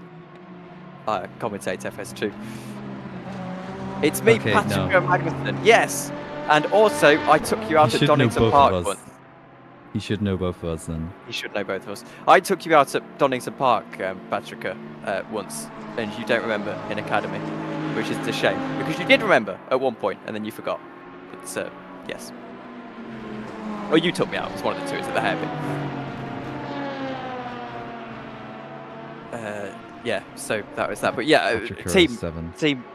Commentate FS2. It's me, Okay, Patrick no. Magnuson. Yes! And also, I took you out at should know Donington both Park of us. once. You should know both of us then. You should know both of us. I took you out at Donington Park, Patrick, once, and you don't remember in Academy, which is a shame, because you did remember at one point, and then you forgot. But, yes. Or you took me out, it was one of the two, it's at the hairpin. Yeah, so that was that. But yeah, team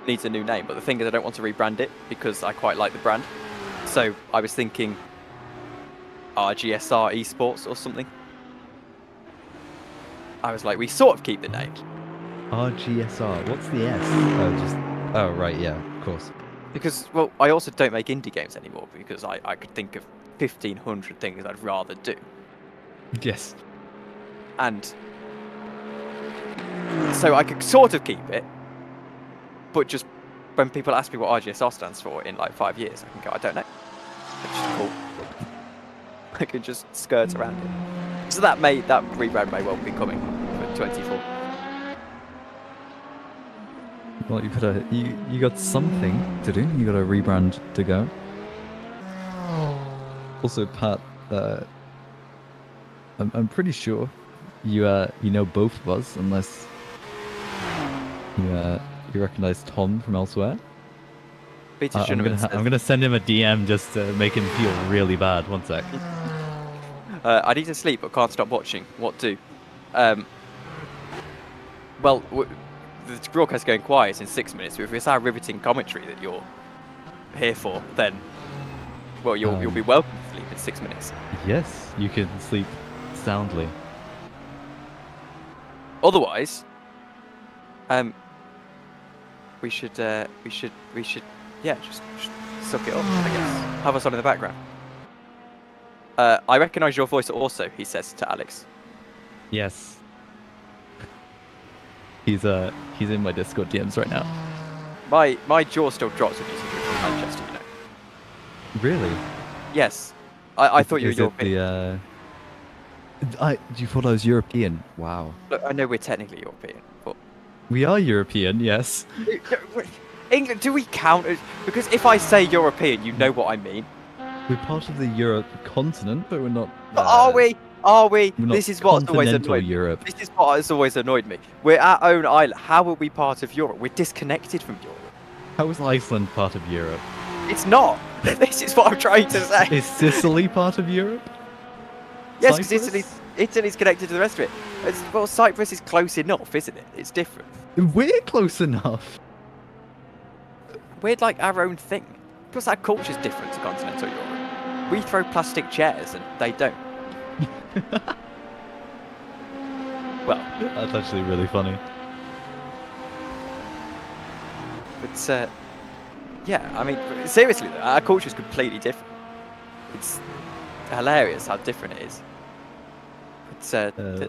needs a new name, but the thing is I don't want to rebrand it, because I quite like the brand. So I was thinking RGSR Esports or something. I was like, we sort of keep the name. RGSR. What's the S? Oh, right, yeah, of course. Because, well, I also don't make indie games anymore, because I could think of 1,500 things I'd rather do. Yes. And so I could sort of keep it, but just when people ask me what RGSR stands for in like 5 years, I can go, I don't know. Which is cool. I can just skirt around it. So that rebrand may well be coming for 24. Well, you got something to do. You got a rebrand to go. Also, Pat, I'm pretty sure you know both of us, unless you recognize Tom from elsewhere. I'm gonna send him a DM just to make him feel really bad. One sec. I need to sleep, but can't stop watching. What do? Well, the broadcast's going quiet in 6 minutes. If it's our riveting commentary that you're here for, then well, you'll be welcome to sleep in 6 minutes. Yes, you can sleep soundly. Otherwise, we should yeah, just suck it up, I guess. Have us on in the background. I recognise your voice also, he says to Alex. Yes. He's in my Discord DMs right now. My jaw still drops when you say you're from Manchester, you know. Really? Yes. I thought you were Is European. You thought I was European? Wow. Look, I know we're technically European, but We are European, yes. England, do we count as... Because if I say European, you know what I mean. We're part of the Europe continent, but we're not. But are we? Are we? We're not This is what's always continental annoyed me. Europe. This is what has always annoyed me. We're our own island. How are we part of Europe? We're disconnected from Europe. How is Iceland part of Europe? It's not. This is what I'm trying to say. Is Sicily part of Europe? Yes, because Cyprus? Italy's connected to the rest of it. Well, Cyprus is close enough, isn't it? It's different. We're close enough. We're like our own thing. Plus, our culture's different to continental Europe. We throw plastic chairs and they don't. Well, That's actually really funny. but yeah, I mean, seriously though, our culture's completely different. It's hilarious how different it is. But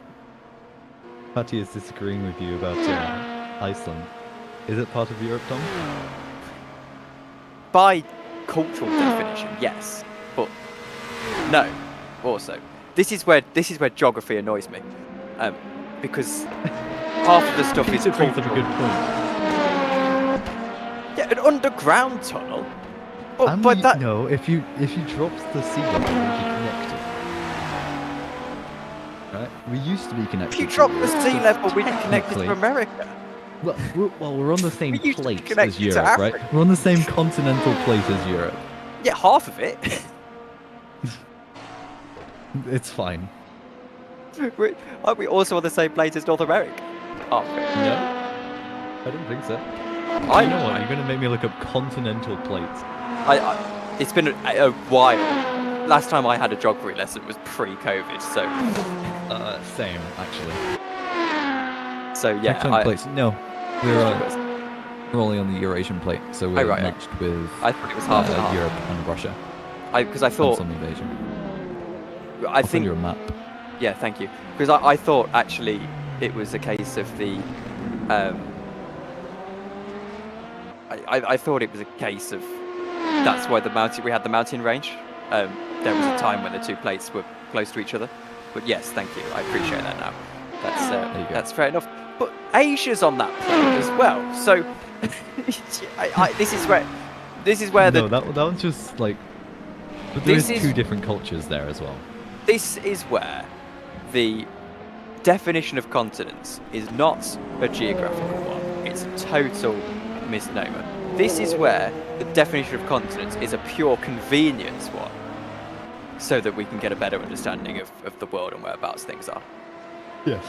Patty is disagreeing with you about Iceland. Is it part of Europe, Tom? by cultural definition, yes, but no. Also, this is where geography annoys me, because half of the stuff is It brings up a cultural. good point. Yeah, an underground tunnel. But that No, if you drop the sea level, we'd be connected. Right? We used to be connected. if you to drop the Europe, sea so level, we'd be connected to technically- America. Well, we're on the same We used to be plate connected as to Europe, right? Africa. We're on the same continental plate as Europe. Yeah, half of it. It's fine. Aren't we also on the same plate as North America? Aren't we? No, I don't think so. I You know what? You're gonna make me look up continental plates. It's been a while. Last time I had a geography lesson was pre-COVID, so Same actually. yeah. Tectonic plates. No, we're only on the Eurasian plate, so we're right, matched with I thought it was half and half. Europe and Russia. Because I And thought some invasion. I I'll think send you a map. yeah, thank you. Because I thought actually it was a case of the I thought it was a case of that's why we had the mountain range. There was a time when the two plates were close to each other. But yes, thank you. I appreciate that now. That's fair enough. But Asia's on that plate as well. So this is where No, that one's just like. But there is two different cultures there as well. This is where the definition of continents is not a geographical one. It's a total misnomer. This is where the definition of continents is a pure convenience one, so that we can get a better understanding of the world and whereabouts things are. Yes.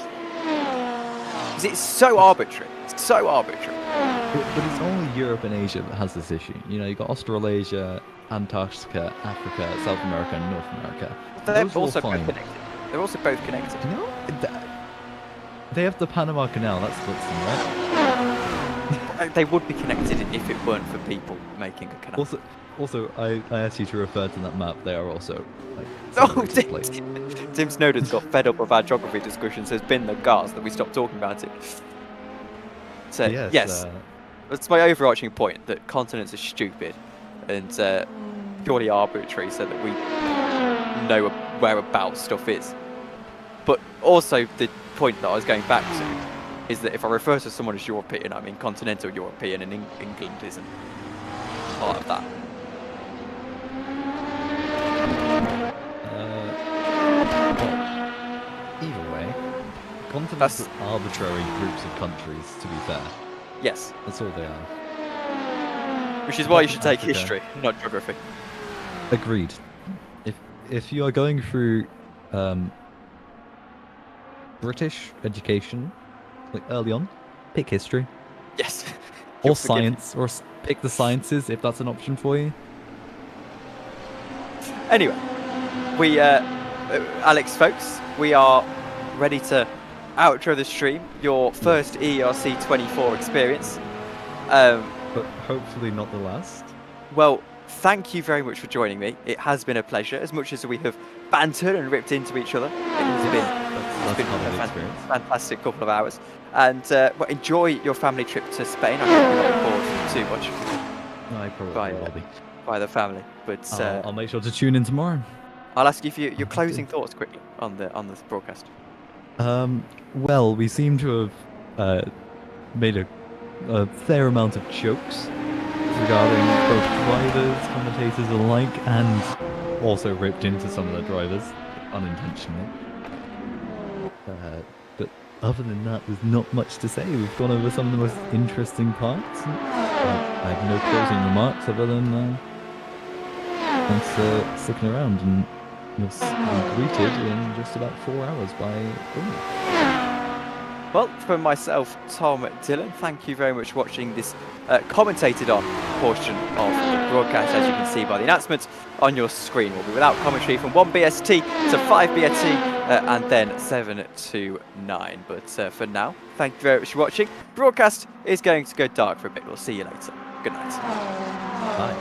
'Cause it's so arbitrary. It's so arbitrary. But it's only Europe and Asia that has this issue. You know, you got Australasia, Antarctica, Africa, South America, and North America. They're Those are all also both fine. connected. They're also both connected. No, they have the Panama Canal. That splits them, right? They would be connected if it weren't for people making a canal. Also, I asked you to refer to that map. They are also like. Oh, separated plates. Tim Snowden's got fed up with our geography discussions. Has been the gas that we stopped talking about it. So yes, that's my overarching point, that continents are stupid and purely arbitrary, so that we know whereabouts stuff is. But also the point that I was going back to is that if I refer to someone as European, I mean continental European, and England isn't part of that. Either way, continents are arbitrary groups of countries, to be fair. Yes. That's all they are. Which is why you should take Africa. history, not geography. Agreed. If you are going through British education, like early on, pick history. Yes. Or science, or pick the sciences if that's an option for you. Anyway, we, Alex, folks, we are ready to outro the stream. Your first EERC 24 experience. But hopefully not the last. Well, thank you very much for joining me. It has been a pleasure. As much as we have bantered and ripped into each other, it has been a fantastic couple of hours. And well, enjoy your family trip to Spain. I hope you're not bored too much. No, I probably will be. By the family, but I'll make sure to tune in tomorrow. I'll ask you for your closing thoughts quickly on this broadcast. Well, we seem to have made a fair amount of jokes regarding both drivers, commentators alike, and also ripped into some of the drivers unintentionally. But other than that, there's not much to say. We've gone over some of the most interesting parts. I have no closing remarks other than thanks sticking around, and you'll be greeted in just about 4 hours by Well, for myself, Tom Dillon, thank you very much for watching this commentated on portion of the broadcast. As you can see by the announcement on your screen, we'll be without commentary from 1 BST to 5 BST and then 7 to 9. But for now, thank you very much for watching. Broadcast is going to go dark for a bit. We'll see you later. Good night. Bye.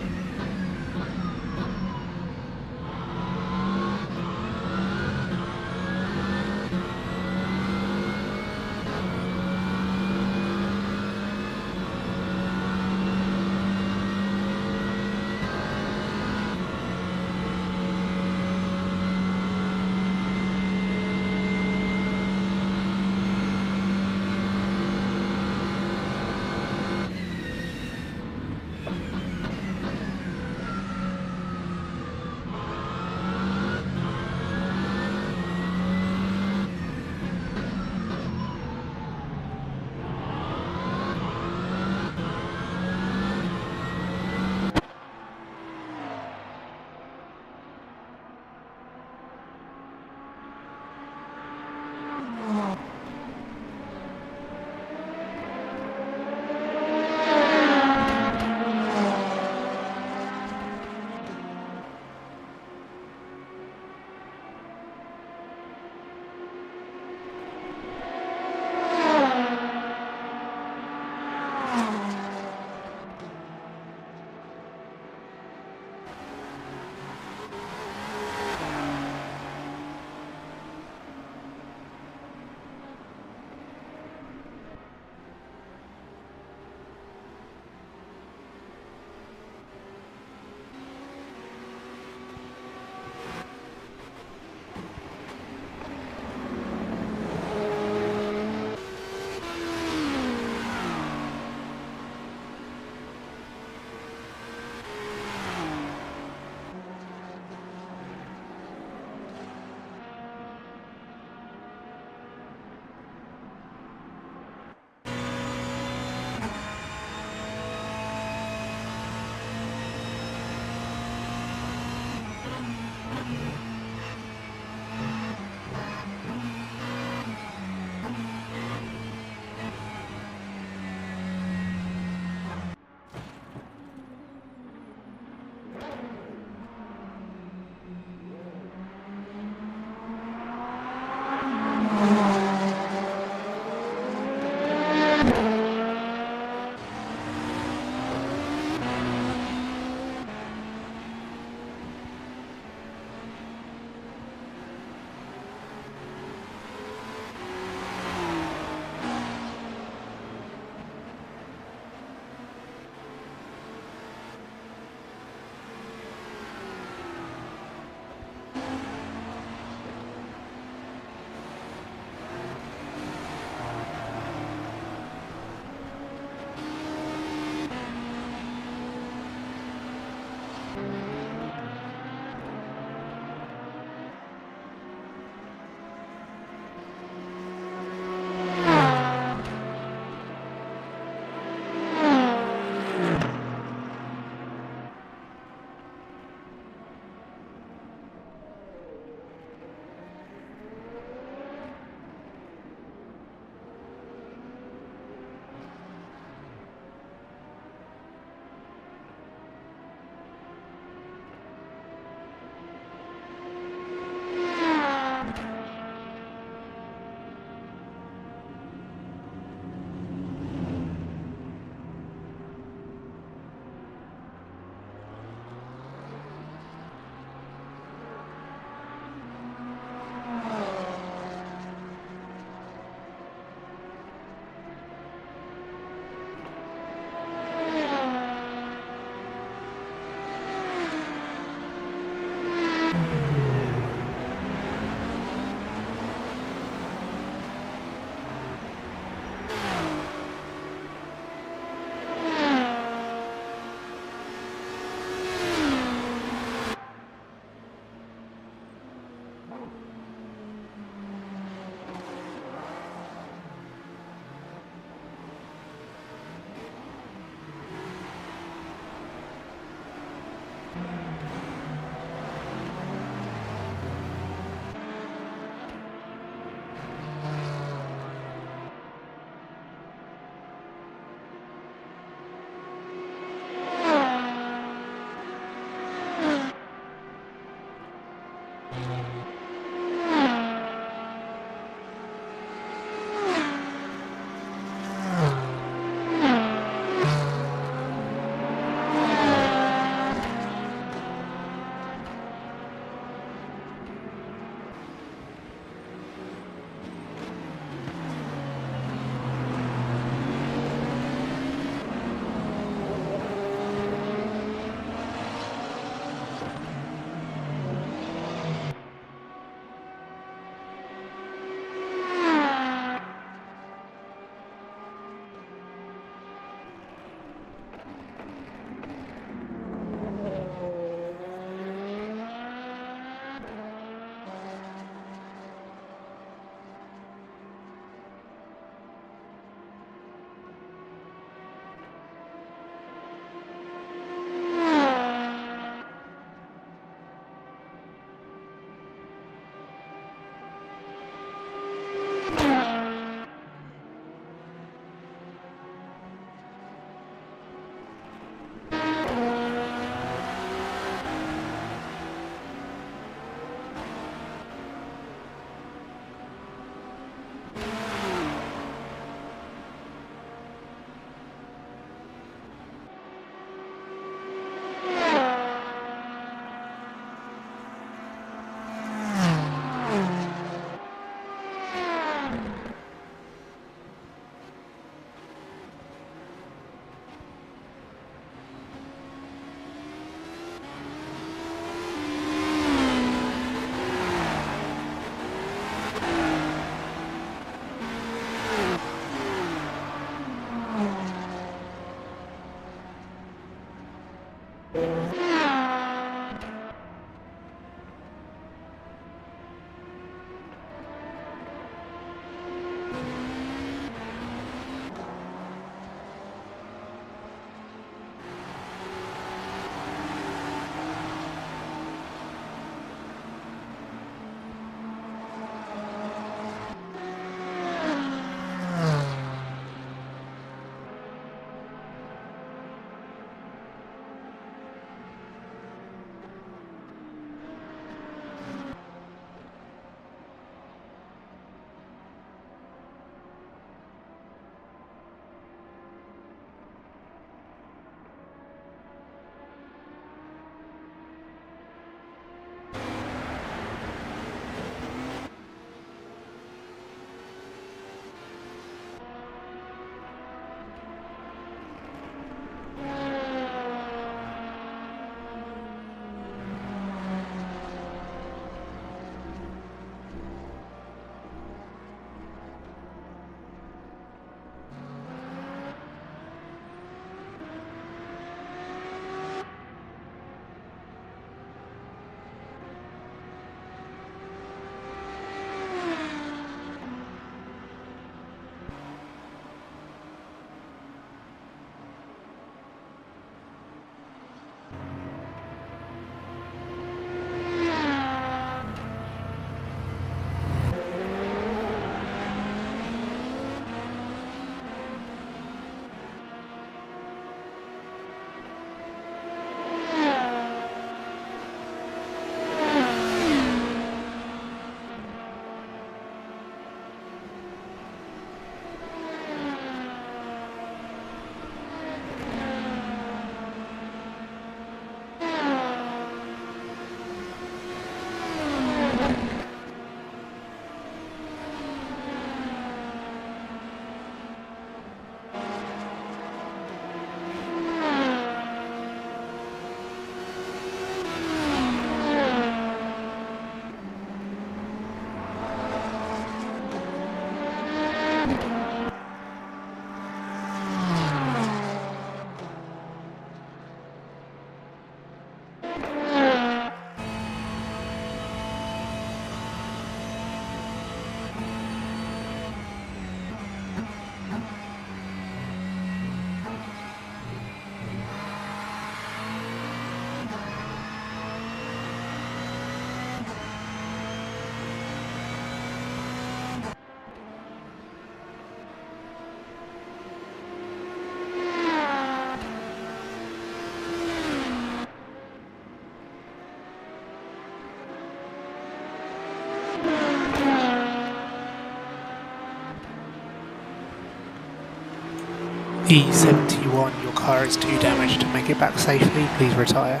E71, your car is too damaged to make it back safely. Please retire.